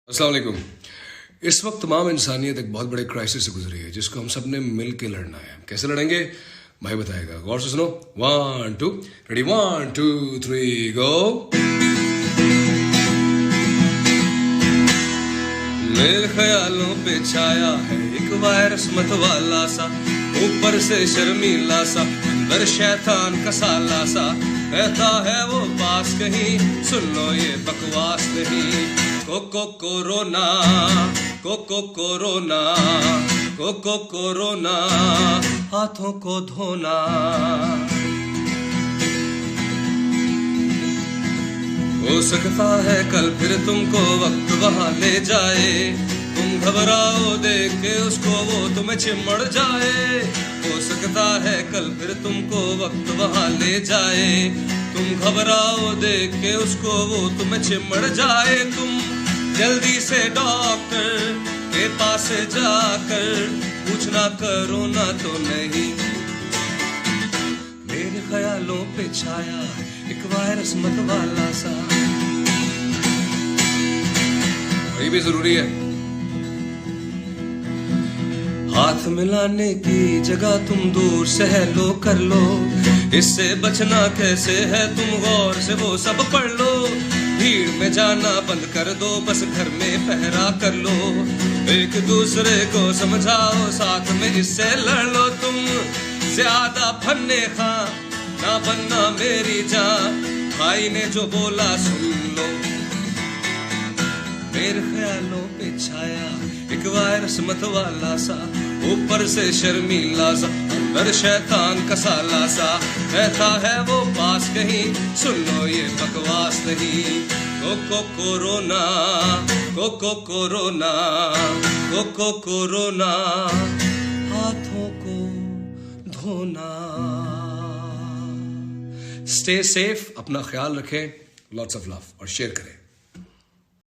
अस्सलाम वालेकुम। इस वक्त तमाम इंसानियत एक बहुत बड़े क्राइसिस से गुजरी है जिसको हम सब ने मिल के लड़ना है। कैसे लड़ेंगे भाई बताएगा, गौर से सुनो। 1 2 रेडी 1 2 3 गो। मेरे ख्यालों पे छाया है एक वायरस मत वाला सा, ऊपर से शर्मीला सा, अंदर शैतान का साला सा, रहता है वो पास कहीं, सुन लो ये बकवास नहीं। कोरोना, कोरोना, कोरोना, हाथों को धोना। हो सकता है कल फिर तुमको वक्त वहां ले जाए, तुम घबराओ देख के उसको वो तुम्हें चिमड़ जाए। हो सकता है कल फिर तुमको वक्त वहां ले जाए, तुम घबराओ देख के उसको वो तुम्हें चिमड़ जाए। तुम जल्दी से डॉक्टर के पास जाकर पूछना कोरोना तो नहीं। मेरे ख्यालों पे छाया एक वायरस मत वाला सा। ये भी जरूरी है। हाथ मिलाने की जगह तुम दूर से हेलो कर लो, इससे बचना कैसे है तुम गौर से वो सब पढ़ लो। भीड़ में जाना बंद कर दो, बस घर में पहरा कर लो, एक दूसरे को समझाओ, साथ में इससे लड़ लो। तुम ज्यादा फन्ने खा ना बनना मेरी जान, भाई ने जो बोला सुन लो। मेरे ख्यालों पे छाया एक वायरस मत वाला सा, ऊपर से शर्मीला सा, अंदर शैतान का साला सा, रहता है वो पास कहीं, सुन लो ये बकवास नहीं। कोरोना, कोरोना, कोरोना, हाथों को धोना। स्टे सेफ, अपना ख्याल रखें, लॉट्स ऑफ लव और शेयर करें।